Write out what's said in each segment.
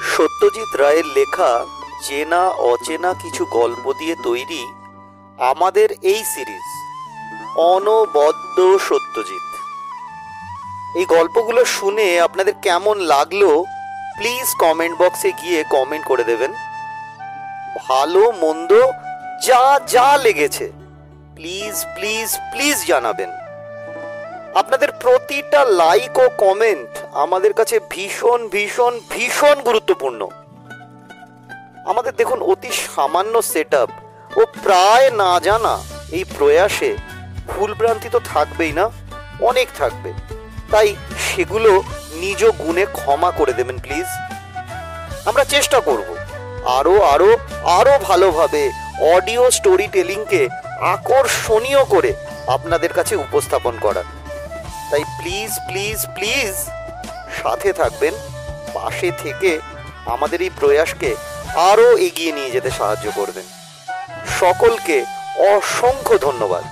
সত্যজিৎ রায়ের লেখা চেনা অচেনা কিছু গল্প দিয়ে তৈরি আমাদের এই সিরিজ অনবদ্য সত্যজিৎ। এই গল্পগুলো শুনে আপনাদের কেমন লাগলো প্লিজ কমেন্ট বক্সে গিয়ে কমেন্ট করে দেবেন। ভালো মন্দ যা যা লেগেছে প্লিজ প্লিজ প্লিজ জানাবেন। আপনাদের প্রতিটা লাইক ও কমেন্ট আমাদের কাছে ভীষণ ভীষণ ভীষণ গুরুত্বপূর্ণ। আমাদের দেখুন অতি সামান্য সেটআপ ও প্রায় না জানা এই প্রয়াসে ভুলভ্রান্তি তো থাকবেই না, অনেক থাকবে, তাই সেগুলো নিজ গুণে ক্ষমা করে দেবেন প্লিজ। আমরা চেষ্টা করব আরো আরো আরো ভালোভাবে অডিও স্টোরি টেলিংকে আকর্ষণীয় করে আপনাদের কাছে উপস্থাপন করার। তাই প্লিজ প্লিজ প্লিজ সাথে থাকবেন, পাশে থেকে আমাদের এই প্রয়াসকে আরো এগিয়ে নিয়ে যেতে সাহায্য করবেন। সকলকে অসংখ্য ধন্যবাদ।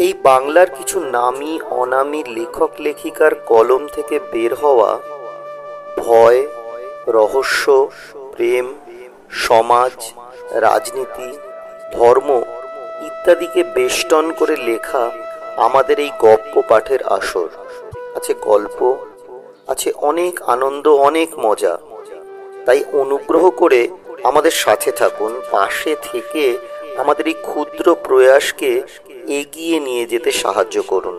এই বাংলার কিছু নামী অনামী লেখক লেখিকার কলম থেকে বের হওয়া ভয়, রহস্য, প্রেম, সমাজ, রাজনীতি, ধর্ম ইত্যাদিকে বেষ্টন করে লেখা আমাদের এই গপ্প পাঠের আসর। আছে গল্প, আছে অনেক আনন্দ, অনেক মজা। তাই অনুগ্রহ করে আমাদের সাথে থাকুন, পাশে থেকে আমাদের এই ক্ষুদ্র প্রয়াসকে এগিয়ে নিয়ে যেতে সাহায্য করুন।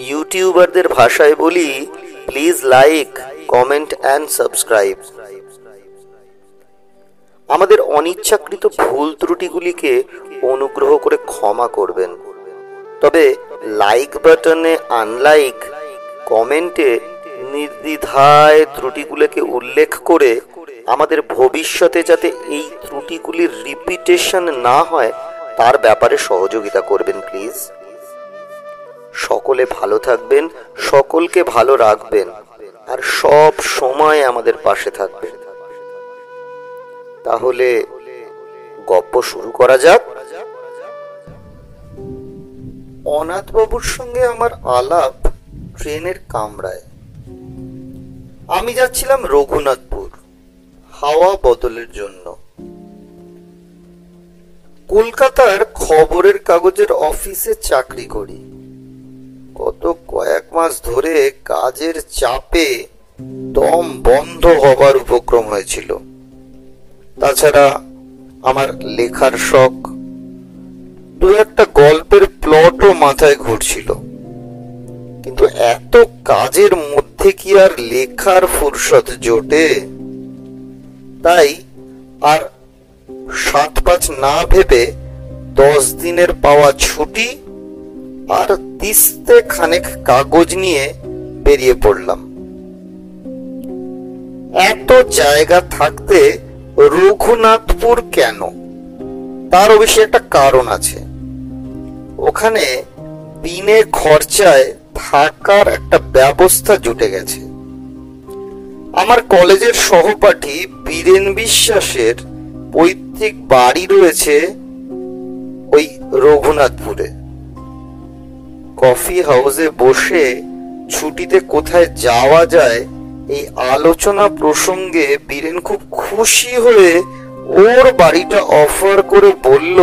ইউটিউবারদের ভাষায় বলি, please like, comment and subscribe. আমাদের অনিচ্ছাকৃত ভুল ত্রুটিগুলিকে অনুগ্রহ করে ক্ষমা করবেন। তবে লাইক বাটনে আনলাইক, কমেন্টে নির্দ্বিধায় ত্রুটিগুলোকে উল্লেখ করে আমাদের ভবিষ্যতে যাতে এই ত্রুটিগুলির রিপিটেশন না হয় তার ব্যাপারে সহযোগিতা করবেন প্লিজ। সকলে ভালো থাকবেন, সকলকে ভালো রাখবেন, আর সব সময় আমাদের পাশে থাকবেন। তাহলে গল্প শুরু করা যাক। অনাথবাবুর সঙ্গে আমার আলাপ ট্রেনের কামরায়। আমি যাচ্ছিলাম রঘুনাথপুর হাওয়া বদলের জন্য। কলকাতার খবরের কাগজের অফিসে চাকরি করি। গত কয়েক মাস ধরে কাজের চাপে দম বন্ধ হবার উপক্রম হয়েছিল। তাছাড়া আমার লেখার শখ, দু একটা গল্পের প্লটও মাথায় ঘুরছিল। কিন্তু এত কাজের মধ্যে কি আর লেখার ফুরসত জোটে? তাই আর 7-5 না ভেবে 10 দিনের পাওয়া ছুটি আর তিস্তে খানেক কাগজ নিয়ে বেরিয়ে পড়লাম। এত জায়গা থাকতে রঘুনাথপুর কেন? তার অবশ্যই একটা কারণ আছে। ওখানে বিনে খরচায় থাকার একটা ব্যবস্থা জুটে গেছে। আমার কলেজের সহপাঠী বীরেন বিশ্বাসের পৈতৃক বাড়ি রয়েছে ওই রঘুনাথপুরে। কফি হাউসে বসে ছুটিতে কোথায় যাওয়া যায় এই আলোচনা প্রসঙ্গে বীরেন খুব খুশি হয়ে ওর বাড়িটা অফার করে বলল,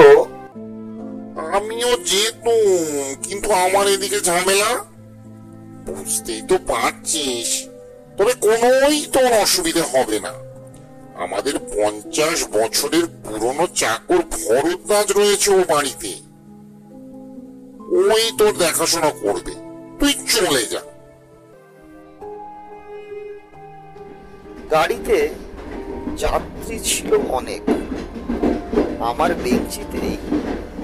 আমিও যেতুম, কিন্তু আমার এদিকে ঝামেলা, বুঝতেই তো পারছিস। তবে কোনোই তোর অসুবিধা হবে না। আমাদের 50 বছরের পুরনো চাকর ভরদ্বাজ রয়েছে ও বাড়িতে, ওই তোর দেখাশোনা করবে, তুই চলে যা। গাড়িতে যাত্রী ছিল অনেক। আমার বেঞ্চিতেই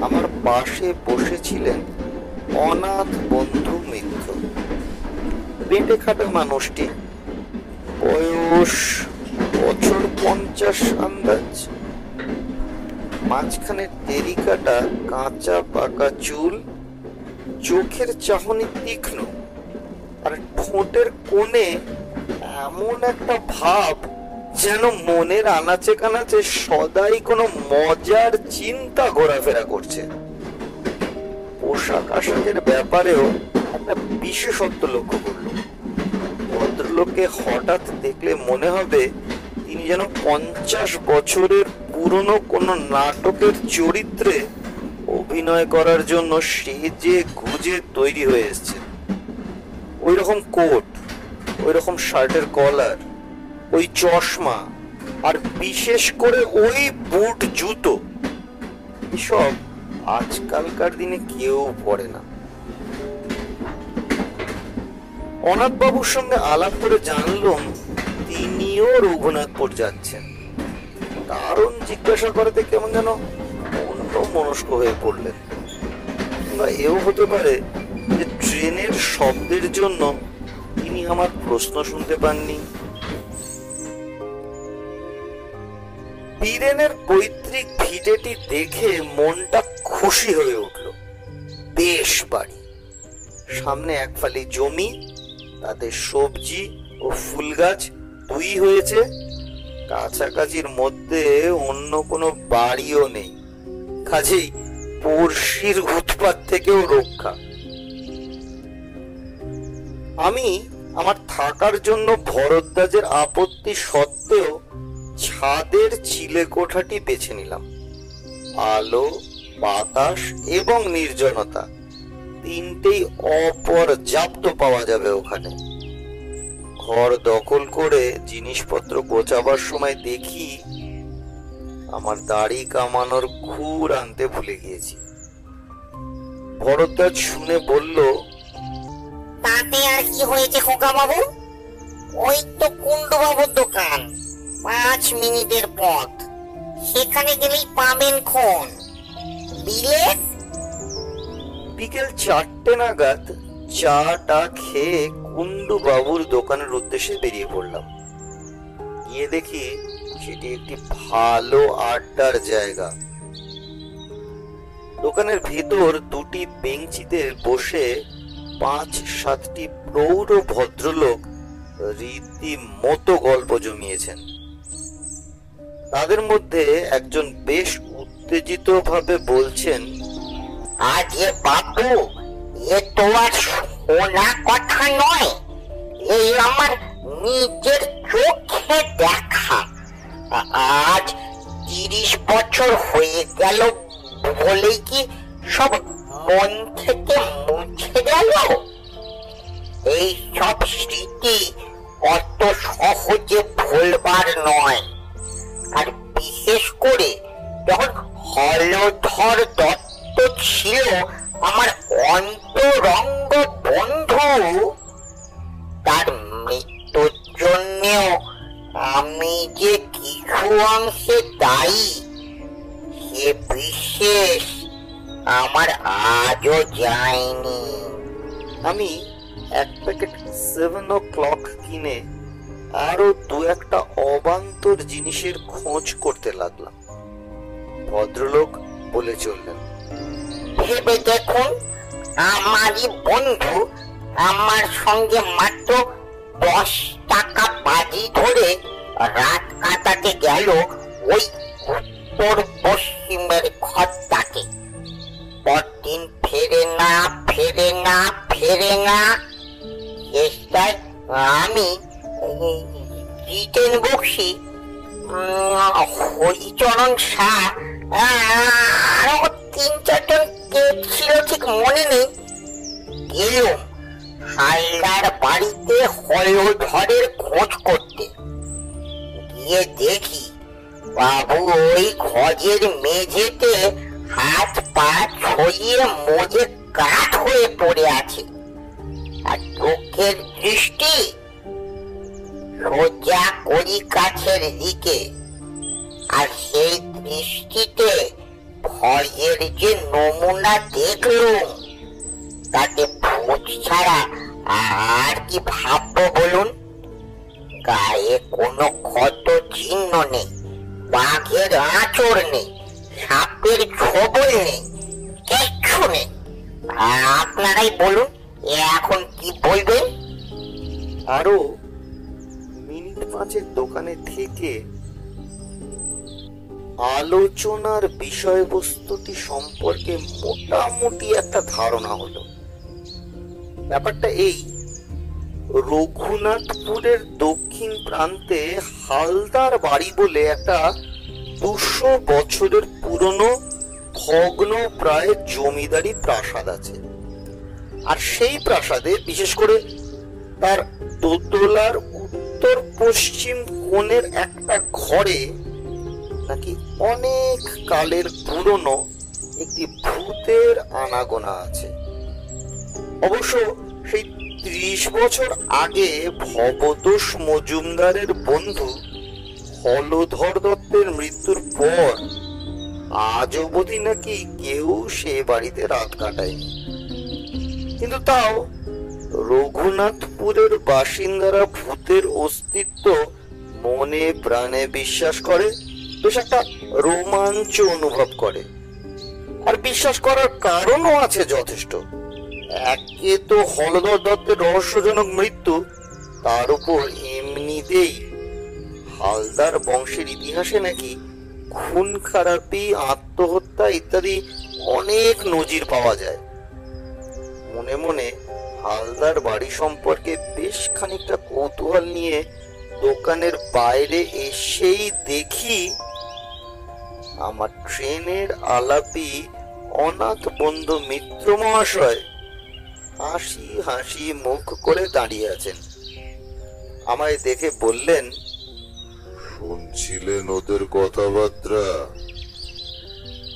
আমার পাশে বসেছিলেন অনাথ বন্ধু মিত্র। বেঁটে খাটা মানুষটি, বয়স বছর 50 আন্দাজ। মাঝখানে টেরি কাটা কাঁচা পাকা চুল, চোখের চাহনি তীক্ষ্ণ, আর ঠোঁটের কোণে এমন একটা ভাব যেন মনের আনাচে কানাচে সদাই কোনো মজার চিন্তা ঘোরাফেরা করছে। পোশাক আশাকের ব্যাপারেও একটা বিশেষত্ব লক্ষ্য করলো। ভদ্রলোককে হঠাৎ দেখলে মনে হবে তিনি যেন 50 বছরের পুরনো কোনো নাটকের চরিত্রে অভিনয় করার জন্য সেজে গুজে তৈরি হয়ে এসেছেন। ওই রকম কোট, ওই রকম শার্টের কলার, ওই চশমা, আর বিশেষ করে ওই বুট জুতো, এসব আজকালকার দিনে কেউ পরে না। অনাথবাবুর সঙ্গে আলাপ করে জানলাম তিনিও রঘুনাথপুর যাচ্ছেন। কারণ জিজ্ঞাসা করাতে কেমন যেন অন্য মনস্ক হয়ে পড়লেন। বা এও হতে পারে যে ট্রেনের শব্দের জন্য তিনি আমার প্রশ্ন শুনতে পাননি। বীরেনের পৈতৃক ভিটেটি দেখে মনটা খুশি হয়ে উঠল। বেশ বাড়ি, সামনে এক ফালি জমি, তাতে সবজি ও ফুল গাছ দুই হয়েছে। কাছাকাছির মধ্যে অন্য কোনো বাড়িও নেই, কাজেই পড়শির উৎপাত থেকেও রক্ষা। আমি আমার থাকার জন্য ভরদ্বাজের আপত্তি সত্ত্বেও ছাদের চিলে কোঠাটি বেছে নিলাম। আলো, বাতাস এবং নির্জনতা তিনটেই অপর্যাপ্ত পাওয়া যাবে ওখানে। ঘর দখল করে জিনিসপত্র গোছাবার সময় দেখি আমার দাড়ি কামানোর ঘুর আনতে ভুলে গিয়েছি। ভরদ্বাজ শুনে বলল, তাতে আর কি হয়েছে খোকা বাবু? ওই তো কুন্ডু বাবুর দোকান, 5 মিনিটের পথ। সেখানে গেলেই পাবেন খন। বিলেত বিকেল 4টে নাগাদ চাটা খেয়ে কুন্ডু বাবুর দোকানের উদ্দেশ্যে বেরিয়ে পড়লাম। গিয়ে দেখি সেটি একটি ভালো আড্ডার জায়গা। দোকানের ভেতর দুটি বেঞ্চিতে বসে 5-7টি প্রৌঢ় ভদ্রলোক রীতিমতো গল্প জমিয়েছেন। তাদের মধ্যে একজন বেশ উত্তেজিত ভাবে বলছেন, আজে বাবু, এ তো আর শোনা কথা নয়, এই আমার নিজের চোখে দেখা। আজ 30 বছর হয়ে গেল বলেই কি সব মন থেকে মুছে গেল? এই সব স্মৃতি অত সহজে ভুলবার নয়। আর বিশেষ করে যখন হলধর দত্ত ছিল আমার অন্তরঙ্গ বন্ধু, তার মৃত্যুর জন্যেও আমি যে কিছু অংশে দায়ী সে বিশেষ আমার আজও যায়নি। আমি এক প্যাকেট 7 o'clock কিনে আরো 2-একটা অবান্তর জিনিসের খোঁজ করতে লাগলাম। ভদ্রলোক বলে চললেন, ভেবে দেখুন, আমারই বন্ধু আমার সঙ্গে মাত্র 10 টাকা বাজি ধরে রাত কাটাতে গেল ওই উত্তর পশ্চিমের ঘরটাকে। পরদিন ফেরে না ফেরে না ফেরে না। চেষ্টায় আমি জিতেন বক্সি, হরিচরণ শাহ, আরো 3-4 জন কে ছিল ঠিক মনে নেই, গেলুম হালদার বাড়িতে হলধরের খোঁজ করতে। গিয়ে দেখি বাবু ওই ঘরের মেঝেতে হাত পা ছড়িয়ে মজে কাঠ হয়ে পড়ে আছে। আর চোখের দৃষ্টি সোজা করি কাছের দিকে। আর সেই দৃষ্টিতে ভয়ের যে নমুনা দেখলুম, তাতে ভূত ছাড়া আর কি ভাববো বলুন? গায়ে কোনো ক্ষত চিহ্ন নেই, বাঘের আঁচড় নেই, সাপের ছোবল নেই, কিচ্ছু নেই। আপনারাই বলুন এখন কি বলবেন? আরো মিনিট 5 দোকানে থেকে আলোচনার বিষয়বস্তুটি সম্পর্কে মোটামুটি একটা ধারণা হলো। ব্যাপারটা এই, রঘুনাথপুরের দক্ষিণ প্রান্তে হালদার বাড়ি বলে একটা 200 বছরের পুরনো ভগ্ন প্রায় জমিদারি প্রাসাদ আছে। আর সেই প্রাসাদে বিশেষ করে তার দোতলার উত্তর পশ্চিম কোণের একটা ঘরে নাকি অনেক কালের পুরনো একটি ভূতের আনাগোনা আছে। অবশ্য সেই 30 বছর আগে ভবতোষ মজুমদারের বন্ধু হলধর দত্তের মৃত্যুর পর আজ অবধি নাকি কেউ সে বাড়িতে রাত কাটায়নি। কিন্তু তাও রঘুনাথপুরের বাসিন্দারা ভূতের অস্তিত্ব মনে প্রাণে বিশ্বাস করে, বেশ একটা রোমাঞ্চ অনুভব করে। আর বিশ্বাস করার কারণও আছে যথেষ্ট। একে তো হলধর দত্তের রহস্যজনক মৃত্যু, তার উপর এমনিতেই হালদার বংশের ইতিহাসে নাকি খুন খারাপি, আত্মহত্যা ইত্যাদি অনেক নজির পাওয়া যায়। মনে মনে হালদার বাড়ি সম্পর্কে বেশ খানিকটা কৌতূহল নিয়ে দোকানের বাইরে এসেই দেখি আমার ট্রেনের আলাপি অনাথ বন্ধু মিত্র মহাশয় হাসি হাসি মুখ করে দাঁড়িয়ে আছেন। আমায় দেখে বললেন, শুনছিলেন ওদের কথাবার্তা?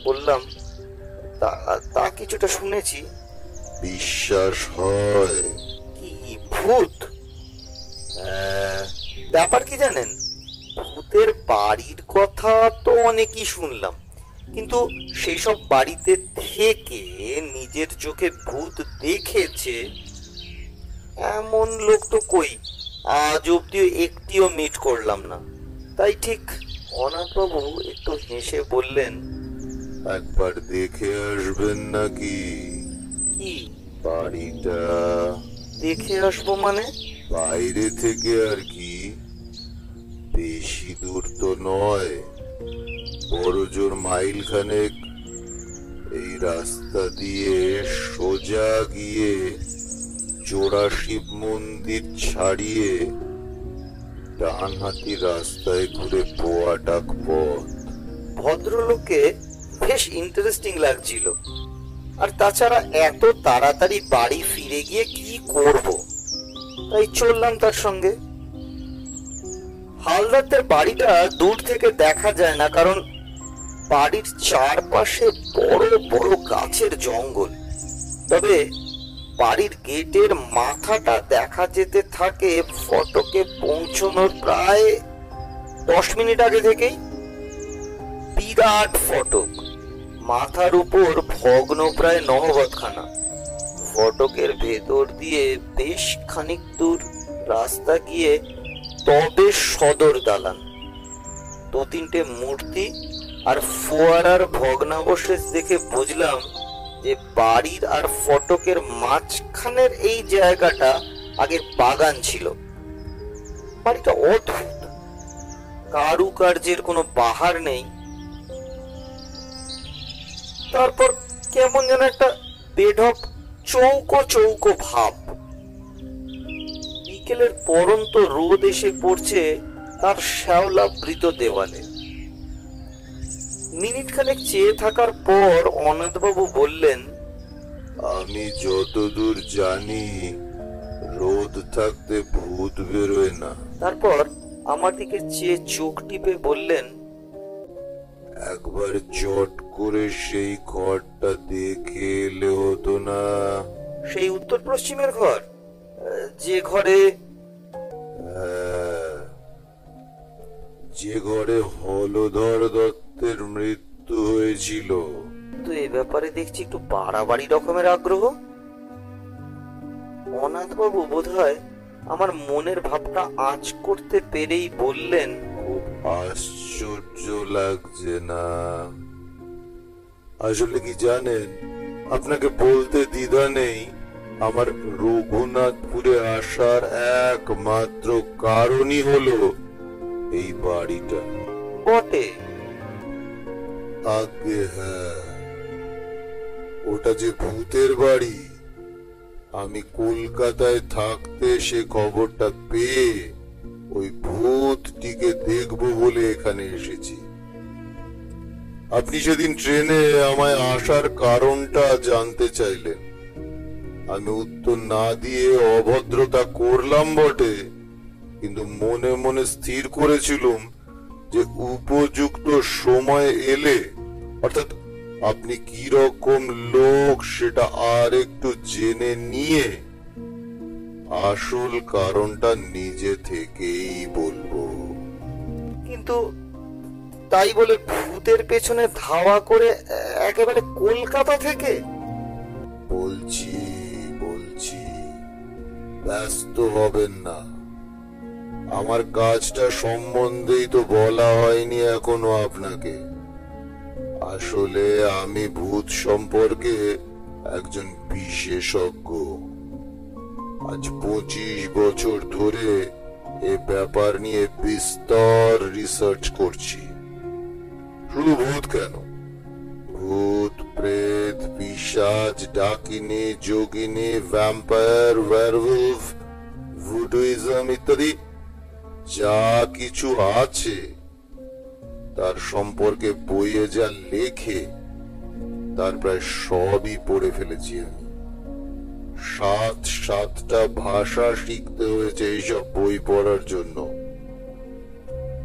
বললাম, তা কিছুটা শুনেছি। বিশ্বাস হয়? কি ভূত? ব্যাপার কি জানেন, ভূতের বাড়ির কথা তো অনেকই শুনলাম, কিন্তু সেই সব বাড়িতে থেকে নিজের চোখে ভূত দেখেছে এমন লোক তো কই আজ অব্দি একটিও মিট করলাম না। তাই ঠিক অনাথবাবু একটু হেসে বললেন, একবার দেখে আসবেন নাকি কি বাড়িটা? দেখে আসবো মানে? বাইরে থেকে আর কি, বেশি দূর তো নয়, বড় জোর মাইল খানেক। এই রাস্তা দিয়ে সোজা গিয়ে জোড়া শিব মন্দির ছাড়িয়ে ডান হাতি রাস্তায় ঘুরে পোয়াটাক পথ। ভদ্রলোককে বেশ ইন্টারেস্টিং লাগছিল। আর তাছাড়া এত তাড়াতাড়ি বাড়ি ফিরে গিয়ে কি করব, তাই চললাম তার সঙ্গে। হালদারদের বাড়িটা দূর থেকে দেখা যায় না, কারণ বাড়ির চারপাশে বড় বড় গাছের জঙ্গল। তবে বাড়ির গেটের মাথাটা দেখা যেতে থাকে ফটকে পৌঁছানোর প্রায় 10 মিনিট আগে থেকেই। বিরাট ফটক, মাথার উপর ভগ্ন প্রায় নহবতখানা। ফটকের ভেতর দিয়ে বেশ খানিক দূর রাস্তা গিয়ে তবে সদর দালান। 2-3টে মূর্তি আর ফোয়ারার ভগ্নাবশেষ দেখে বুঝলাম যে বাড়ির আর ফটকের মাঝখানের এই জায়গাটা আগে বাগান ছিল। বাড়িটা অদ্ভুত, কারুকার্যের কোনো বাহার নেই। তারপর কেমন যেন একটা বেঢপ চৌকো চৌকো ভাব। বিকেলের পরন্ত রোদ এসে পড়ছে তার শ্যাওলাবৃত দেওয়ালে। মিনিট খানেক চেয়ে থাকার পর অনাথবাবু বললেন, আমি যতদূর জানি রোদ থাকতে ভূত বেরোয় না। তারপর আমার দিকে চেয়ে চোখ টিপে বললেন, একবার চট করে সেই ঘরটা দেখে এলে হতো না? সেই উত্তর পশ্চিমের ঘর, যে ঘরে হ্যাঁ, যে ঘরে হলধর দত্তের মৃত্যু হয়েছিল। তো এ ব্যাপারে দেখছি একটু বাড়াবাড়ি রকমের আগ্রহ। অনাথবাবু বোধহয় আমার মনের ভাবটা আঁচ করতে পেরেই বললেন, খুব আশ্চর্য লাগছে না? আসলে কি জানেন, আপনাকে বলতে দ্বিধা নেই, আমার রঘুনাথপুরে আসার একমাত্র কারণই হলো এই বাড়িটা। বটে? আগে হ্যাঁ, ওটা যে ভূতের বাড়ি আমি কলকাতায় থাকতে সে খবরটা পেয়ে ওই ভূতটিকে দেখবো বলে এখানে এসেছি। আপনি সেদিন ট্রেনে আমায় আসার কারণটা জানতে চাইলেন। আমি উত্তর না দিয়ে অভদ্রতা করলাম বটে, কিন্তু মনে মনে স্থির করেছিলুম যে উপযুক্ত সময় এলে, অর্থাৎ আপনি কি রকম লোক সেটা আর একটু জেনে নিয়ে আসল কারণটা নিজে থেকেই বলবো। কিন্তু তাই বলে ভূতের পেছনে ধাওয়া করে একেবারে কলকাতা থেকে? বলছি ব্যস্ত হবেন না। আমার কাজটা সম্বন্ধেই তো বলা হয়নি এখনো আপনাকে। আসলে আমি ভূত সম্পর্কে একজন বিশেষজ্ঞ। আজ 25 বছর ধরে এ ব্যাপার নিয়ে বিস্তর রিসার্চ করছি। শুধু ভূত কেন, ভূত, প্রেত, পিশাচ, ডাকিনী, যোগিনী, ভ্যাম্পায়ার, ওয়্যারউলফ, ভুডুইজম ইত্যাদি যা কিছু আছে তার সম্পর্কে বইয়ে যা লেখে তার প্রায় সবই পড়ে ফেলেছি আমি। 7টা ভাষা শিখতে হয়েছে এইসব বই পড়ার জন্য।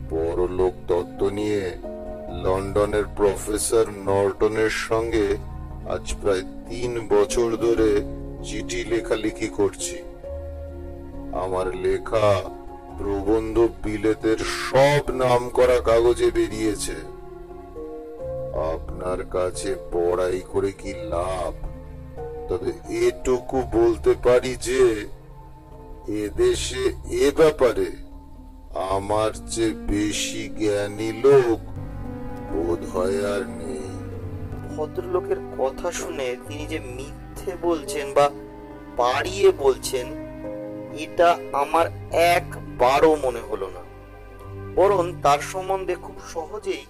পরলোক তত্ত্ব নিয়ে লন্ডনের প্রফেসর নর্টনের সঙ্গে আজ প্রায় 3 বছর ধরে চিঠি লেখালেখি করছি। আমার লেখা প্রবন্ধ বিলেতের সব নামকরা কাগজে বেরিয়েছে। আপনার কাছে পড়াই করে কি লাভ? তবে এটুকু বলতে পারি যে এদেশে এ ব্যাপারে আমার চেয়ে বেশি জ্ঞানী লোক বোধ হয় আর নেই। ভদ্রলোকের কথা শুনে তিনি যে মিথ্যে বলছেন বা বাড়িয়ে বলছেন এটা আমার একবারও মনে হলো না। বরং তার সম্বন্ধে খুব সহজেই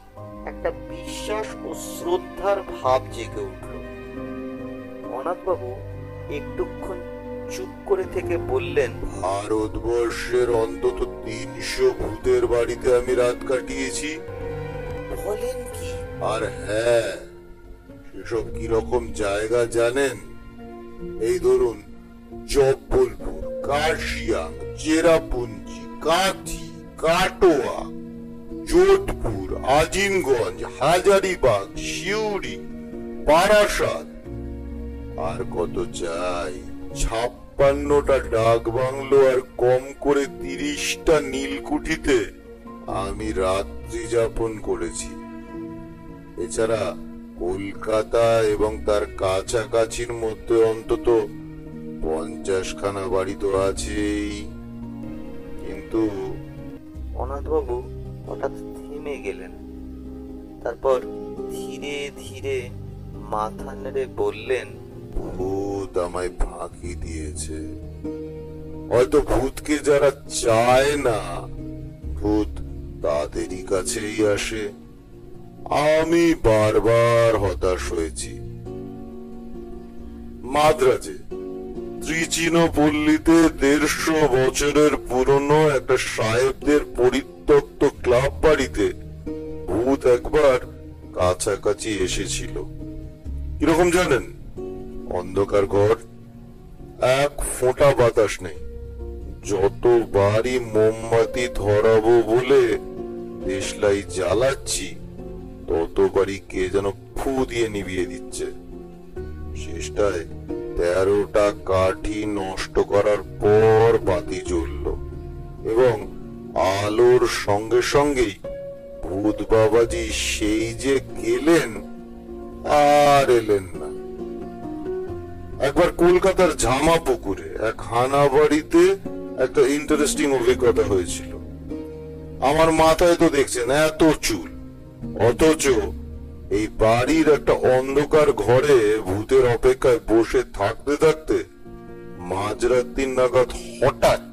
একটা বিশ্বাস ও শ্রদ্ধার ভাব জেগে উঠল। অনাথবাবু একটুক্ষণ চুপ করে থেকে বললেন, ভারতবর্ষের অন্তত 300 ভূতের বাড়িতে আমি রাত কাটিয়েছি। বলেন কি? আর হ্যাঁ, সেসব কিরকম জায়গা জানেন? এই ধরুন জব্বলপুর, কার্শিয়াং, চেরাপুঞ্জি, কাঁথি, কাটোয়া, যোধপুর, আজিমগঞ্জ, হাজারিবাগ, সিউড়ি, বারাসাত, আর কত চাই। 56টা ডাক বাংলো আর কম করে 30টা নীলকুঠিতে আমি রাত্রি যাপন করেছি। এছাড়া কলকাতা এবং তার কাছাকাছির মধ্যে অন্তত 50খানা বাড়ি তো আছেই। কিন্তু অনাথবাবু হঠাৎ থেমে গেলেন। তারপর ধীরে ধীরে মাথা নেড়ে বললেন, ভূত আমায় ফাঁকি দিয়েছে। হয়তো ভূতকে যারা চায় না, ভূত তাদেরই কাছেই আসে। আমি বারবার হতাশ হয়েছি। মাদ্রাজে ত্রিচিনপল্লীতে 150 বছরের পুরনো একটা সাহেবদের পরিত্যক্ত ক্লাব বাড়িতে ভূত একবার কাছাকাছি এসেছিল। কিরকম জানেন? অন্ধকার ঘর, এক ফোঁটা বাতাস নেই। যতবারই মোমবাতি ধরাবো বলে দেশলাই জ্বালাচ্ছি ততবারই কে যেন ফু দিয়ে নিভিয়ে দিচ্ছে। শেষটায় 13টা কাঠি নষ্ট করার পর বাতি জ্বলল এবং আলোর সঙ্গে সঙ্গেই ভূত বাবাজি সেই যে গেলেন আর এলেন না। একবার কলকাতার জামাপুকুরে এক হানা বাড়িতে একটা ইন্টারেস্টিং অভিজ্ঞতা হয়েছিল। আমার মাথায় তো দেখছেন এত চুল, অথচ এই বাড়ির একটা অন্ধকার ঘরে ভূতের অপেক্ষায় বসে থাকতে থাকতে মাঝরাত্রির নাগাদ হঠাৎ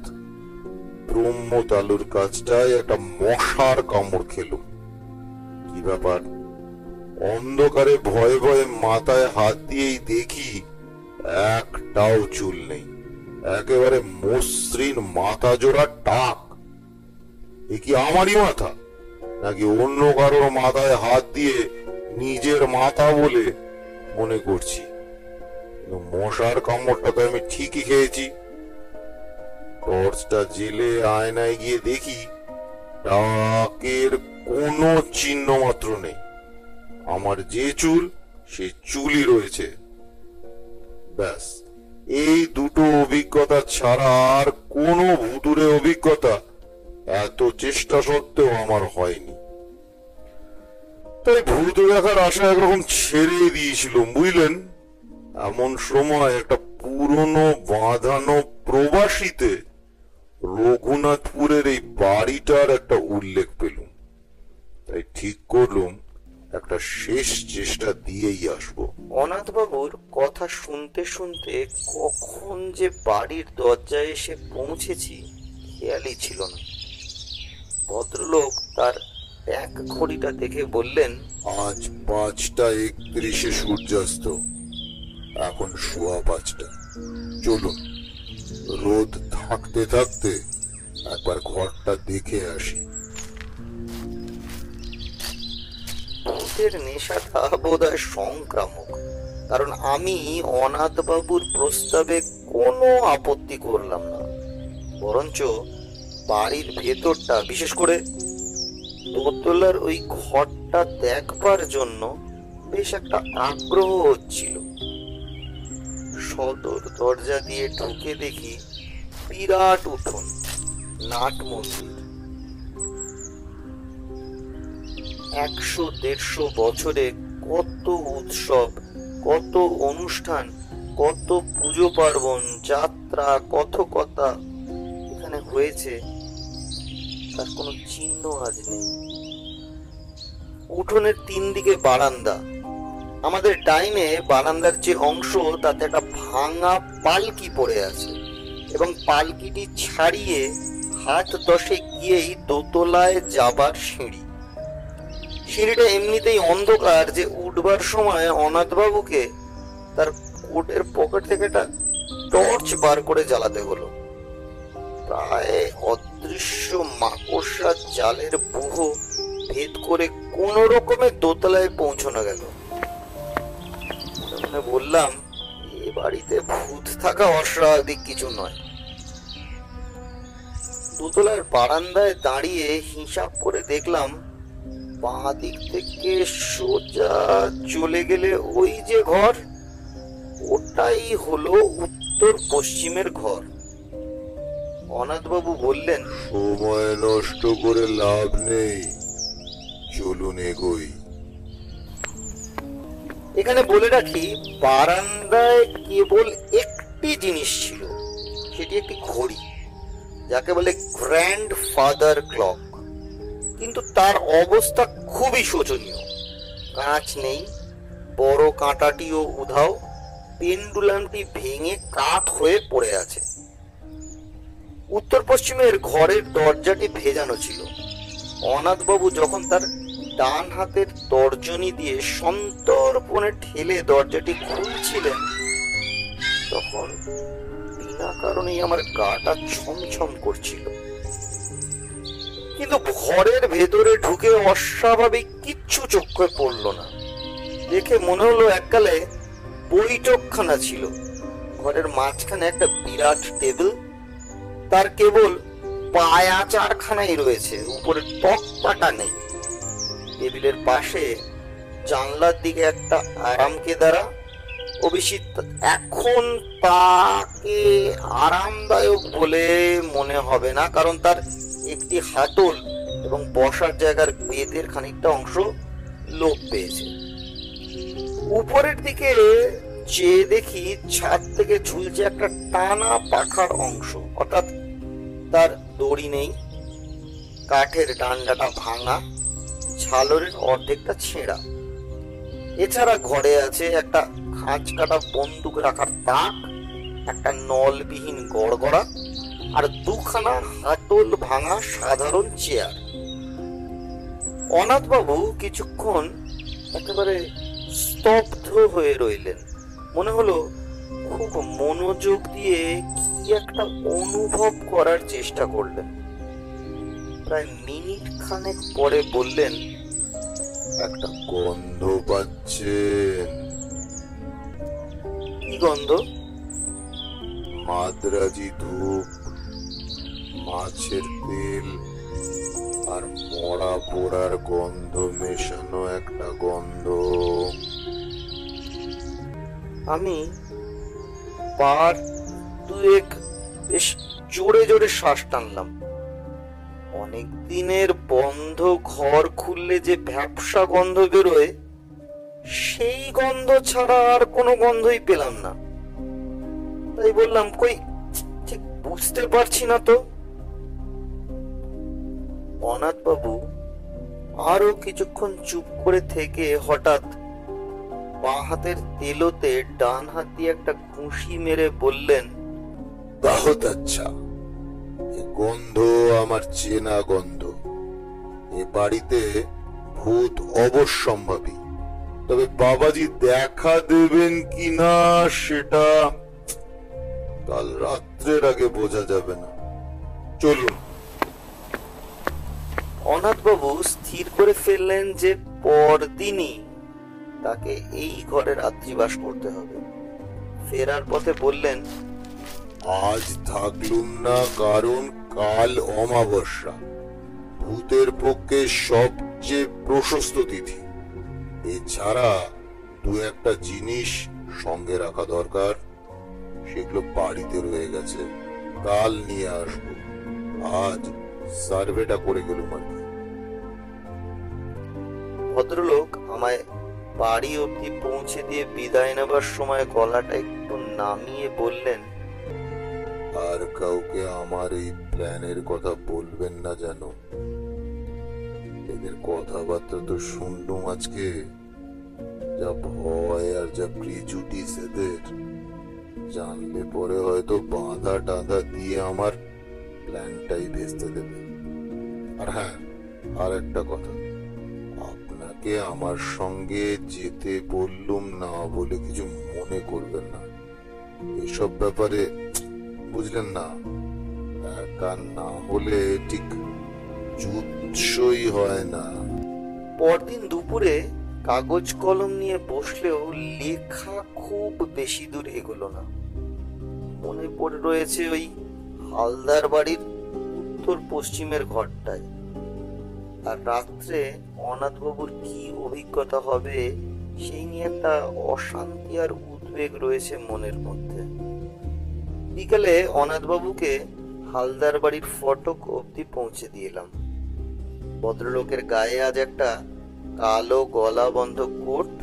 ব্রহ্মতালুর কাছটায় একটা মশার কামড় খেলুম। কি ব্যাপার? অন্ধকারে ভয়ে ভয়ে মাথায় হাত দিয়েই দেখি একটাও চুল নেই, একেবারে মসৃণ মাথা জোড়া টাক। এ কি আমারই মাথা, নাকি অন্য কারোর মাথায় হাত দিয়ে নিজের মাথা বলে মনে করছি? কিন্তু মশার কামড়টা তো আমি ঠিকই খেয়েছি। টর্চটা জেলে আয়নায় গিয়ে দেখি টাকের কোনো চিহ্ন মাত্র নেই। আমার যে চুল সে চুলই রয়েছে। ব্যাস, এই দুটো অভিজ্ঞতা ছাড়া আর কোনো ভুতুড়ে অভিজ্ঞতা এত চেষ্টা সত্ত্বেও আমার হয়নি। তাই ভূত দেখার আশা একরকম ছেড়ে দিয়েছিলাম, বুঝলেন। এমন সময় একটা পুরনো বাঁধানো প্রবাসীতে রঘুনাথপুরের এই বাড়িটার একটা উল্লেখ পেলুম। তাই ঠিক করলুম একটা শেষ চেষ্টা দিয়েই আসবো। অনাথবাবুর কথা শুনতে শুনতে কখন যে বাড়ির দরজায় এসে পৌঁছেছি খেয়ালই ছিল না। ভদ্রলোক তার এক ঘড়িটা দেখে বললেন, আজ 5টা 31 সূর্যাস্ত, এখন 5:15। চলুন, রোদ থাকতে থাকতে একবার ঘরটা দেখে আসি। ভূতের নেশাটা বোধহয় সংক্রামক, কারণ আমি অনাথবাবুর প্রস্তাবে কোনো আপত্তি করলাম না। বরঞ্চ বাড়ির ভেতরটা, বিশেষ করে দোতলার ওই ঘরটা দেখবার জন্য বেশ একটা আগ্রহ হচ্ছিল। সদর দরজা দিয়ে ঢুকে দেখি বিরাট উঠোন, নাট মন্দির। 100-150 বছরে কত উৎসব, কত অনুষ্ঠান, কত পুজো পার্বণ, যাত্রা, কথকতা এখানে হয়েছে, তার কোনো চিহ্ন আজ নেই। উঠোনের 3 দিকে বারান্দা। আমাদের ডাইনে বারান্দার যে অংশ, তাতে একটা ভাঙা পালকি পড়ে আছে এবং পালকিটি ছাড়িয়ে হাত 10 গিয়েই দোতলায় যাবার সিঁড়ি। সিঁড়িটা এমনিতেই অন্ধকার যে উঠবার সময় অনাথবাবুকে তার কোটের পকেট থেকে একটা টর্চ বার করে জ্বালাতে হলো। প্রায় অদৃশ্য মাকড়সার জালের বুহ ভেদ করে কোন রকমে দোতলায় পৌঁছানো গেল। মানে বললাম, এ বাড়িতে ভূত থাকা অস্বাভাবিক কিছু নয়। দোতলার বারান্দায় দাঁড়িয়ে হিসাব করে দেখলাম, বাঁ দিক থেকে সোজা চলে গেলে ওই যে ঘর, ওটাই হলো উত্তর পশ্চিমের ঘর। অনাথবাবু বললেন, সময় নষ্ট করে লাভ নেই, চলুন এগোই। এখানে বলে রাখি, বারান্দায় কেবল একটি জিনিস ছিল, সেটি একটি ঘড়ি, যাকে বলে গ্র্যান্ড ফাদার ক্লক। কিন্তু তার অবস্থা খুবই শোচনীয়। কাঁচ নেই, বড় কাঁটাটিও উধাও, পেন্ডুলামটি ভেঙে কাঠ হয়ে পড়ে আছে। উত্তর পশ্চিমের ঘরের দরজাটি ভেজানো ছিল। অনাথবাবু যখন তার ডান হাতের তর্জনী দিয়ে সন্তর্পণে ঠেলে দরজাটি খুলছিলেন, তখন বিনা কারণেই আমার গাটা ছমছম করছিল। কিন্তু ঘরের ভেতরে ঢুকে অস্বাভাবিক কিচ্ছু চোখে পড়লো না। দেখে মনে হলো এককালে বৈঠকখানা ছিল। ঘরের মাঝখানে একটা বিরাট টেবিল, তার কেবল পায়া 4খানাই রয়েছে, উপরে তক্তাটা নেই। টেবিলের পাশে জানলার দিকে একটা আরাম কেদারা। অবশ্যই এখন তাকে আরামদায়ক বলে মনে হবে না, কারণ তার একটি হাতল এবং বসার জায়গার বেতের খানিকটা অংশ লোপ পেয়েছে। উপরের দিকে চেয়ে দেখি ছাদ থেকে ঝুলছে একটা টানা পাখার অংশ, অর্থাৎ তার দড়ি নেই, কাঠের ডান্ডাটা ভাঙা, ঝালরের অর্ধেকটা ছেঁড়া। এছাড়া ঘরে আছে একটা খাঁজ কাটা বন্দুক রাখার তাক, একটা নলবিহীন গড়গড়া, আর 2খানা হাতল ভাঙা সাধারণ চেয়ার। অনাথবাবু কিছুক্ষণ একেবারে স্তব্ধ হয়ে রইলেন। মনে হলো খুব মনোযোগ দিয়ে কি একটা অনুভব করার চেষ্টা করলেন। প্রায় মিনিট খানেক পরে বললেন, একটা গন্ধ পাচ্ছেন? কি গন্ধ? মাদ্রাজি ধূপ, মাছের তেল আর মরা পোড়ার গন্ধ মেশানো একটা গন্ধ। আমি বার দুয়েক বেশ জোরে জোরে শ্বাস টানলাম। অনেক দিনের বন্ধ ঘর খুললে যে ভ্যাপসা গন্ধ বেরোয়, সেই গন্ধ ছাড়া আর কোনো গন্ধই পেলাম না। তাই বললাম, কই ঠিক বুঝতে পারছি না তো। অনাথ বাবু আরো কিছুক্ষণ চুপ করে থেকে হঠাৎ বাঁ হাতের তেলোতে ডান হাত দিয়ে একটা ঘুষি মেরে বললেন, বহুত আচ্ছা, এ গন্ধ আমার চেনা গন্ধ। এ বাড়িতে ভূত অবশ্যম্ভাবী, তবে বাবাজি দেখা দেবেন কিনা সেটা কাল রাত্রের আগে বোঝা যাবে না। চলুন। অনাথ বাবু স্থির করে ফেললেন যে পরদিনই তাকে এই ঘরে রাত্রিবাস করতে হবে। ফেরার পথে বললেন, আজ থাকলুম না কারণ কাল অমাবস্যা, ভূতের পক্ষে সবচেয়ে প্রশস্ত তিথি। এছাড়া দু একটা জিনিস সঙ্গে রাখা দরকার, সেগুলো বাড়িতে রয়ে গেছে, কাল নিয়ে আসবো। আজ সার্ভেটা করে গেলুম আর কি। ভদ্রলোক আমায় বাড়ি অবধি পৌঁছে দিয়ে বিদায় নেবার সময় গলাটা একটু নামিয়ে বললেন, আর কাউকে আমার এই প্ল্যানের কথা বলবেন না যেন। এদের কথাবার্তা তো শুনলুম আজকে, যা ভয় আর যা প্রিজুডিস এদের, জানলে পরে হয়তো বাঁধা টাঁধা দিয়ে আমার প্ল্যানটাই ভেস্তে দেবে। আর হ্যাঁ, আর একটা কথা, আপনাকে আমার সঙ্গে যেতে বললুম না বলে কিছু মনে করবেন না। এসব ব্যাপারে বুঝলেন না, একা না হলে ঠিক জুৎসই হয় না। পরদিন দুপুরে কাগজ কলম নিয়ে বসলেও লেখা খুব বেশি দূর এগোলো না। মনে পড়ে রয়েছে ওই হালদার বাড়ির উত্তর পশ্চিমের ঘরটায়। আর রাত্রে অনাথবাবুর কি অভিজ্ঞতা হবে সেই নিয়ে একটা অশান্তি আর উদ্বেগ রয়েছে মনের মধ্যে। বিকালে অনাথবাবুকে হালদার বাড়ির ফটক অবধি পৌঁছে দিলাম। ভদ্রলোকের গায়ে আজ একটা কালো গলা বন্ধ কোট,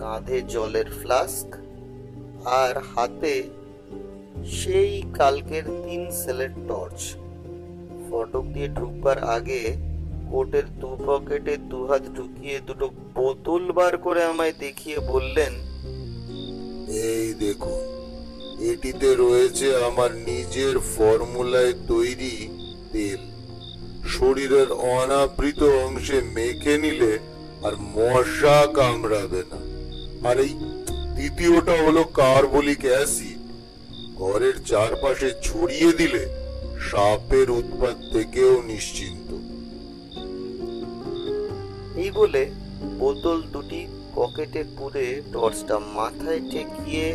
কাঁধে জলের ফ্লাস্ক আর হাতে সেই কালকের 3 সেলের টর্চ। ফটক দিয়ে ঢুকবার আগে কোটের দু পকেটে দুহাত ঢুকিয়ে দুটো বোতল বার করে আমায় দেখিয়ে বললেন, এই দেখুন, এটিতে রয়েছে আমার নিজের ফর্মুলায় তৈরি তেল। শরীরের অনাবৃত অংশে মেখে নিলে আর মশা কামড়াবে না। আর এই দ্বিতীয়টা হলো কার্বলিক অ্যাসিড, ঘরের চারপাশে ছড়িয়ে দিলে সাপের উৎপাত থেকেও নিশ্চিন্ত। এই বলে বোতল দুটি পকেটে পুরে টর্চটা মাথায় ঠেকিয়ে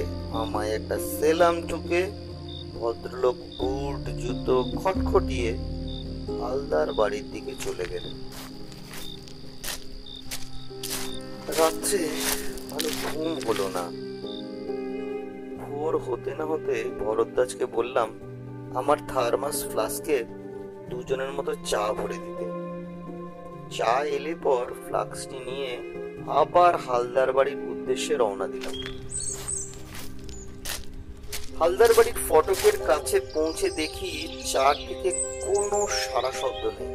আমায় একটা সেলাম ঠুকে ভদ্রলোক বুট জুতো খটখটিয়ে হালদার বাড়ির দিকে চলে গেলেন। রাত্রে ভালো ঘুম হলো না। ভোর হতে না হতে ভরদ্বাজকে বললাম আমার থার্মাস ফ্লাস্কে দুজনের মতো চা ভরে দিতে। চা এলে পর ফ্লাস্কটি নিয়ে আবার হালদার বাড়ির উদ্দেশ্যে রওনা দিলাম। হালদার বাড়ির ফটকের কাছে পৌঁছে দেখি চারদিকে কোনো সারা শব্দ নেই।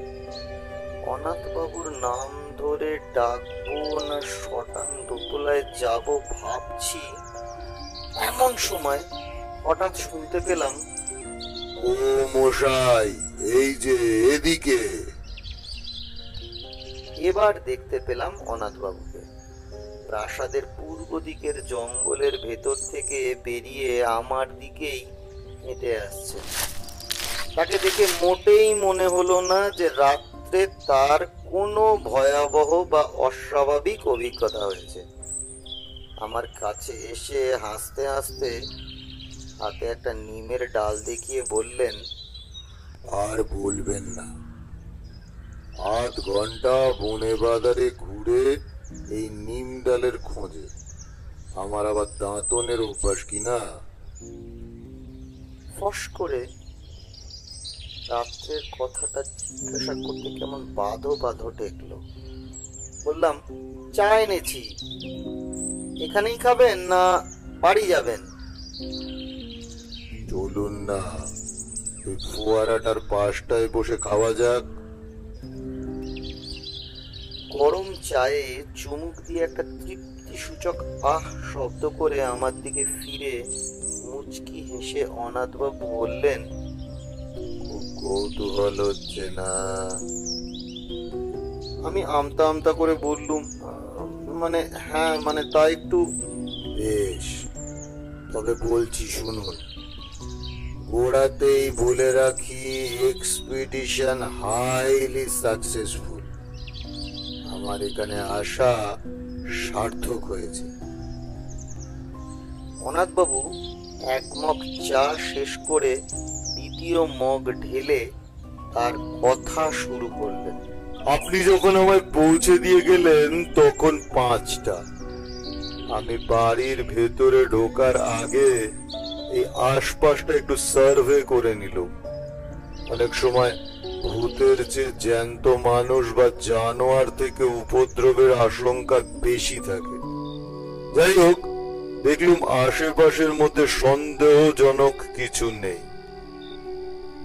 অনাথ বাবুর নাম ধরে ডাকবো না শটান দোতলায় যাব ভাবছি, এমন সময় হঠাৎ শুনতে পেলাম, ও মশাই, এই যে এদিকে। এবার দেখতে পেলাম অনাথ বাবুকে। প্রাসাদের পূর্ব দিকের জঙ্গলের ভেতর থেকে বেরিয়ে আমার দিকেই হেঁটে আসছে। তাকে দেখে মোটেই মনে হলো না যে রাত্রে তার কোনো ভয়াবহ বা অস্বাভাবিক অভিজ্ঞতা হয়েছে। আমার কাছে এসে হাসতে হাসতে হাতে একটা নিমের ডাল দেখিয়ে বললেন, আর বলবেন না, আধ ঘন্টা বনে বাজারে ঘুরে এই নিম ডালের খোঁজে। আমার আবার দাঁতনের অভ্যাস কিনা। ফস করে রাত্রের কথাটা জিজ্ঞাসা করতে কেমন বাঁধো বাঁধো ঠেকলো। বললাম, চা এনেছি, এখানেই খাবেন না বাড়ি যাবেন? চলুন না, ওই ফোয়ারাটার পাশটায় বসে খাওয়া যাক। গরম চায়ে চুমুক দিয়ে একটা তৃপ্তি সূচক আহ শব্দ করে আমার দিকে ফিরে মুচকি হেসে অনাথবাবু বললেন, খুব কৌতূহল হচ্ছে না? আমি আমতা আমতা করে বললুম, মানে হ্যাঁ, মানে তা একটু। বেশ, তবে বলছি শুনুন। গোড়াতেই বলে রাখি, এক্সপিডিশন হাইলি সাকসেসফুল। আমার এখানে আসা সার্থক হয়েছে। অনাথবাবু এক মগ চা শেষ করে দ্বিতীয় মগ ঢেলে তার কথা শুরু করলেন। আপনি যখন আমায় পৌঁছে দিয়ে গেলেন তখন 5টা। আমি বাড়ির ভেতরে ঢোকার আগে এই আশপাশটা একটু সার্ভে করে নিলাম। অনেক সময় ভূতের চেয়ে জ্যান্ত মানুষ বা জানোয়ার থেকে উপদ্রবের আশঙ্কা বেশি থাকে। যাই হোক, দেখলুম আশেপাশের মধ্যে সন্দেহজনক কিছু নেই।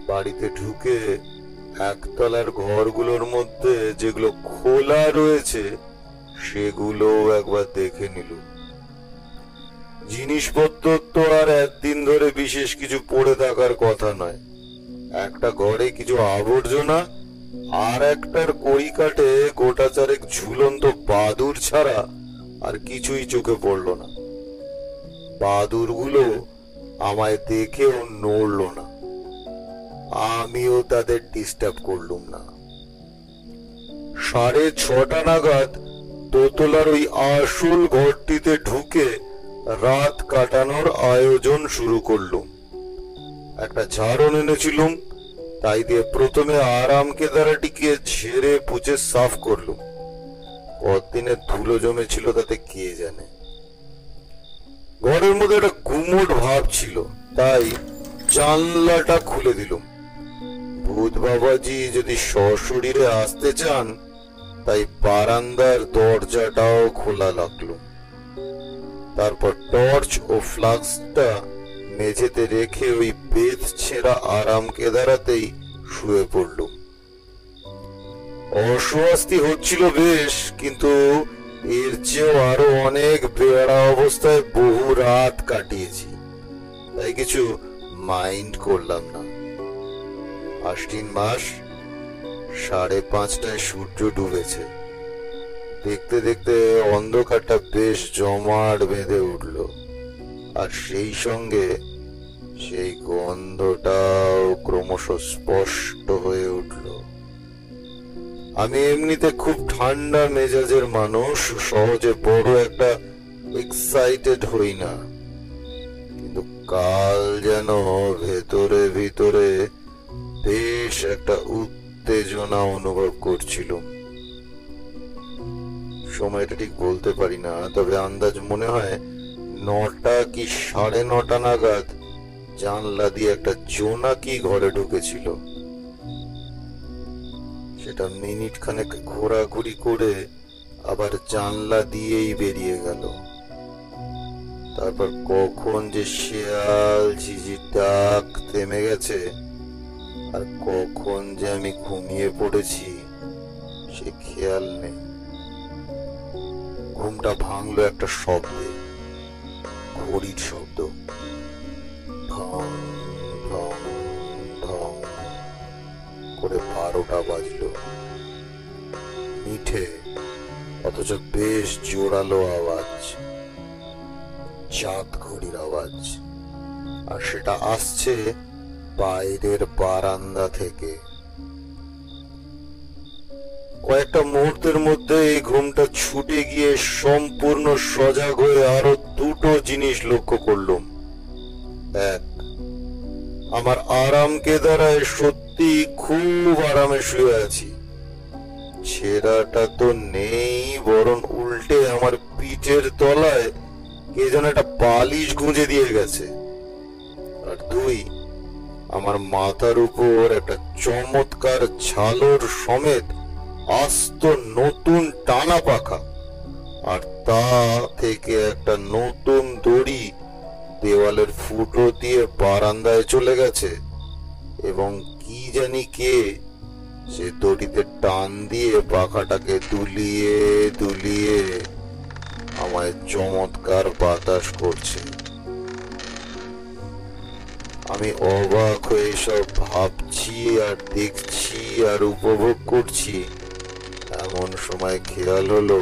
বাড়িতে ঢুকে একতলার ঘরগুলোর মধ্যে যেগুলো খোলা রয়েছে সেগুলো একবার দেখে নিলুম। জিনিসপত্র তো আর একদিন ধরে বিশেষ কিছু পড়ে থাকার কথা নয়। একটা ঘরে কিছু আবর্জনা আর একটার কড়িকাঠে গোটা চারেক ঝুলন্ত বাদুড় ছাড়া আর কিছুই চোখে পড়ল না। বাদুড়গুলো আমায় দেখেও নড়ল না। আমিও তাদের ডিস্টার্ব করলুম না। 6:30 নাগাদ দোতলার ওই আসল ঘরটিতে ঢুকে রাত কাটানোর আয়োজন শুরু করলুম। একটা ঝাড়ন এনেছিলুম, তাই দিয়ে প্রথমে আরাম কেদারাটিকে ঝেড়ে পুছে সাফ করলুম। কতদিনের ধুলো জমেছিল তাতে কে জানে। ঘরের মধ্যে একটা গুমোট ভাব ছিল, তাই জানলাটা খুলে দিলুম। ভূত বাবাজি যদি সশরীরে আসতে চান, তাই বারান্দার দরজাটাও খোলা রাখলুম। তারপর টর্চ ও ফ্লাক্সটা মেঝেতে রেখে ওই বেত ছেঁড়া আরাম কেদারাতেই শুয়ে পড়লুম। অস্বস্তি হচ্ছিল বেশ, কিন্তু এর চেয়েও আরো অনেক বেড়া অবস্থায় বহু রাত কাটিয়েছি, তাই কিছু মাইন্ড করলাম না। আশ্বিন মাস, 5:30টায় সূর্য ডুবেছে। দেখতে দেখতে অন্ধকারটা বেশ জমাট বেঁধে উঠল, আর সেই সঙ্গে সেই গন্ধটাও ক্রমশ স্পষ্ট হয়ে উঠল। আমি এমনিতে খুব ঠান্ডা মেজাজের মানুষ, সহজে বড় একটা এক্সাইটেড হই না, কিন্তু কাল যেন ভেতরে ভিতরে বেশ একটা উত্তেজনা অনুভব করছিলাম। সময়টা ঠিক বলতে পারি না, তবে আন্দাজ মনে হয় 9টা কি 9:30 নাগাদ জানলা দিয়ে একটা জোনাকি ঘরে ঢুকেছিল। সেটা মিনিট খানেক ঘোরাঘুরি করে আবার জানলা দিয়েই বেরিয়ে গেল। তারপর কখন যে শেয়াল ঝিঝির ডাক থেমে গেছে আর কখন যে আমি ঘুমিয়ে পড়েছি সে খেয়াল নেই। ঘুমটা ভাঙলো একটা শব্দে, ঘড়ির শব্দ। ঢং ঢং ঢং করে 12টা বাজলো। মিঠে অথচ বেশ জোরালো আওয়াজ। চাঁদ ঘড়ির আওয়াজ, আর সেটা আসছে বাইরের বারান্দা থেকে। কয়েকটা মুহূর্তের মধ্যে এই ঘুমটা ছুটে গিয়ে সম্পূর্ণ সজাগ হয়ে আরো দুটো জিনিস লক্ষ্য করলাম। এক, আমার আরাম কেদারায় সত্যি খুব আরামে শুয়ে আছি। ছেঁড়াটা তো নেই, বরং উল্টে আমার পিঠের তলায় কে যেন একটা বালিশ গুঁজে দিয়ে গেছে। আর দুই, আমার মাথার উপর একটা চমৎকার ঝালর সমেত আস্ত নতুন টানা পাখা, আর তা থেকে একটা নতুন দড়ি দেওয়ালের ফুটো দিয়ে বারান্দায় চলে গেছে, এবং কি জানি কে সে দড়িতে টান দিয়ে পাখাটাকে দুলিয়ে দুলিয়ে আমায় চমৎকার বাতাস করছে। আমি অবাক হয়ে সব ভাবছি আর দেখছি আর উপভোগ করছি। এমন সময় খেয়াল হলো,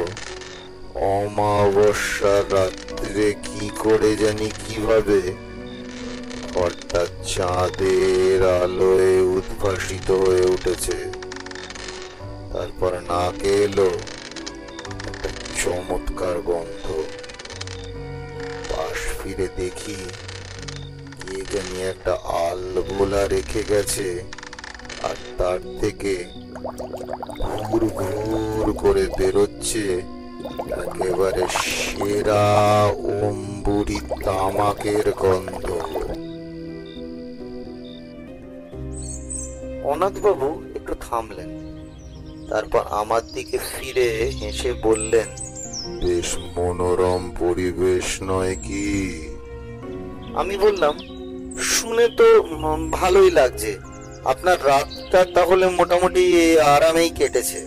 অমাবস্যার রাত্রে কি করে জানি কিভাবে ঘরটা চাঁদের আলোয় উদ্ভাসিত হয়ে উঠেছে। তারপর নাকে এলো একটা চমৎকার গন্ধ। পাশ ফিরে দেখি কে জানি একটা আলবোলা রেখে গেছে, আর তার থেকে ঘুর ঘুর করে বেরোচ্ছে একেবারে সেরা অম্বুরি তামাকের গন্ধ। অনাথবাবু একটু থামলেন, তারপর আমার দিকে ফিরে হেসে বললেন, বেশ মনোরম পরিবেশ নয় কি? আমি বললাম, শুনে তো ভালোই লাগছে। আপনার রাতটা তাহলে মোটামুটি আরামেই কেটেছে।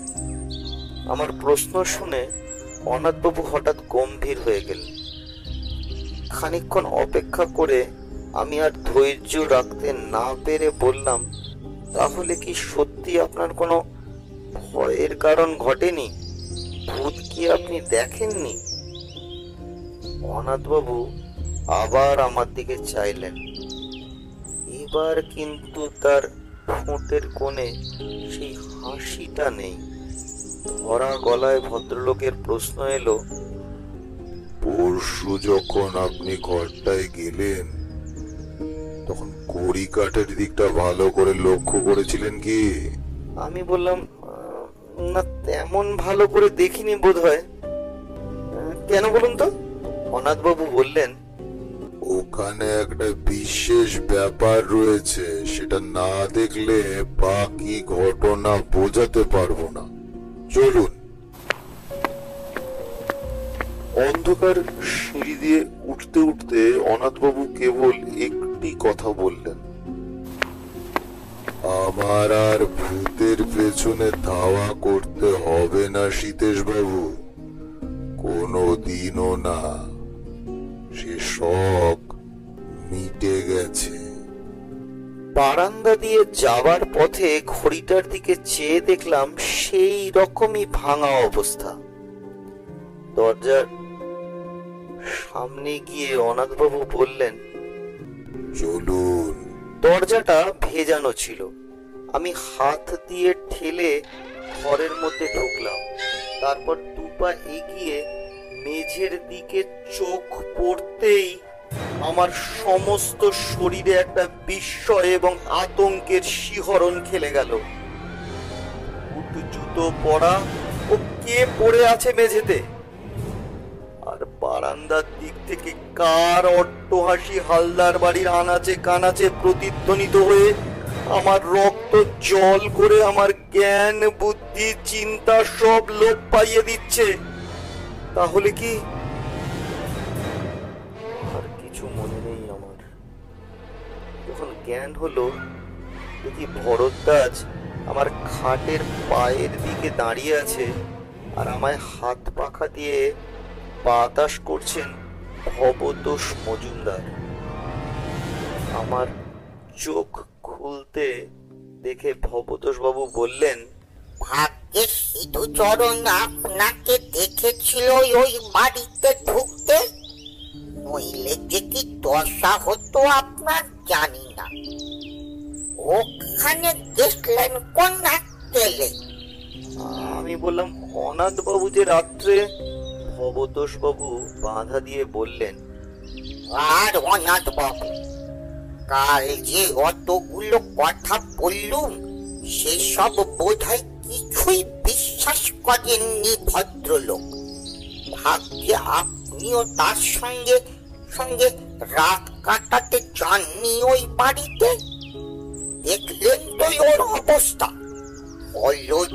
আমার প্রশ্ন শুনে অনাথবাবু হঠাৎ গম্ভীর হয়ে গেলেন। খানিকক্ষণ অপেক্ষা করে আমি আর ধৈর্য রাখতে না পেরে বললাম, তাহলে কি সত্যি আপনার কোনো ভয়ের কারণ ঘটেনি? ভূত কি আপনি দেখেননি? অনাথবাবু আবার আমার দিকে চাইলেন। এবার কিন্তু তার ঠোঁটের কোণে সেই হাসিটা নেই। ধরা গলায় ভদ্রলোকের প্রশ্ন এলো, পরশু যখন আপনি ঘরটায় গেলেন তখন কড়ি কাঠের দিকটা ভালো করে লক্ষ্য করেছিলেন কি? আমি বললাম, না তেমন ভালো করে দেখিনি বোধহয়। কেন বলুন তো? অনাথবাবু বললেন, ওখানে একটা বিশেষ ব্যাপার রয়েছে, সেটা না দেখলে বাকি ঘটনা বোঝাতে পারবো না। চলুন। অন্ধকার সিঁড়ি দিয়ে উঠতে উঠতে অনাথবাবু কেবল একটি কথা বললেন, আমার আর ভূতের পেছনে ধাওয়া করতে হবে না সীতেশ বাবু, কোনো দিনও না। সে শখ মিটে গেছে। বারান্দা দিয়ে যাওয়ার পথে ঘড়িটার দিকে চেয়ে দেখলাম সেই রকমই ভাঙা অবস্থা। দরজার সামনে গিয়ে অনাথবাবু বললেন, চলুন। দরজাটা ভেজানো ছিল। আমি হাত দিয়ে ঠেলে ঘরের মধ্যে ঢুকলাম। তারপর দুপা এগিয়ে মেঝের দিকে চোখ পড়তেই আমার সমস্ত শরীরে একটা বিস্ময় এবং আতঙ্কের শিহরণ খেলে গেল। বুট জুতো পরা ও কে পড়ে আছে মেঝেতে, আর বারান্দার দিক থেকে কার অট্টহাসি হালদার বাড়ির আনাচে কানাচে প্রতিধ্বনিত হয়ে আমার রক্ত জল করে আমার জ্ঞান বুদ্ধি চিন্তা সব লোপ পাইয়ে দিচ্ছে। তাহলে কি আর কিছু মনে নেই আমার। যখন জ্ঞান হলো, দেখি ভরদ্বাজ আমার খাটের পায়ের দিকে দাঁড়িয়ে আছে, আর আমায় হাত পাখা দিয়ে বাতাস করছেন ভবতোষ মজুমদার। আমার চোখ খুলতে দেখে ভবতোষ বাবু বললেন, ভাগ্যের সিধুচরণ আপনাকে দেখেছিল ওই বাড়িতে ঢুকতে। নইলে যে কি দশা হতো আপনার জানি না। ওখানে দেখলেন কোন গেলে? আমি বললাম, অনাথ বাবু যে রাত্রে। ভবতোষ বাবু বাধা দিয়ে বললেন, আর অনাথ বাবু, কাল যে অতগুলো কথা বললুম সেসব বোধহয় কিছুই বিশ্বাস করেননি ভদ্রলোক। ভাগ্যে আপনিও তার সঙ্গে সঙ্গে রাত কাটাতে যাননি ওই বাড়িতে। দেখলেন তো ওর অবস্থা।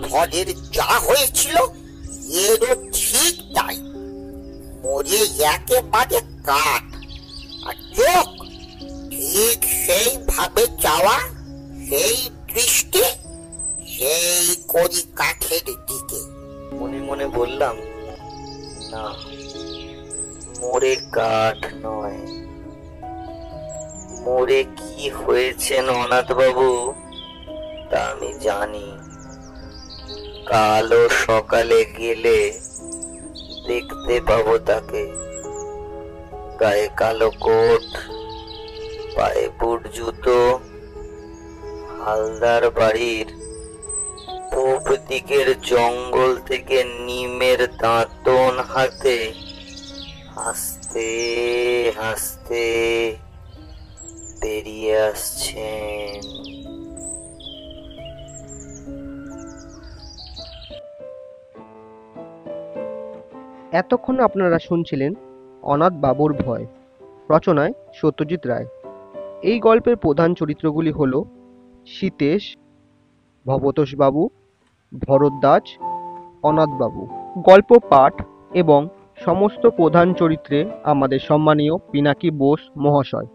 ধরের যা হয়েছিল এরও ঠিক তাই, মরে একেবারে কাঠ। আর চোখ ঠিক সেইভাবে চাওয়া, সেই দৃষ্টি, সেই কড়ি কাঠের দিকে। মনে মনে বললাম, না, মরে কাঠ নয়। মরে কি হয়েছেন অনাথ বাবু তা আমি জানি। কালও সকালে গেলে দেখতে পাবো তাকে। গায়ে কালো কোট, পায়ে বুট জুতো, হালদার বাড়ির পূব দিকের জঙ্গল থেকে নিমের দাঁতন হাতে হাসতে হাসতে বেরিয়ে আসছেন। এতক্ষণ আপনারা শুনছিলেন অনাথ বাবুর ভয়, রচনায় সত্যজিৎ রায়। এই গল্পের প্রধান চরিত্রগুলি হল সীতেশ, ভবতোষ বাবু, ভরদ্বাজ, অনাথ বাবু। গল্প পাঠ এবং সমস্ত প্রধান চরিত্রে আমাদের সম্মানীয় পিনাকি বোস মহাশয়।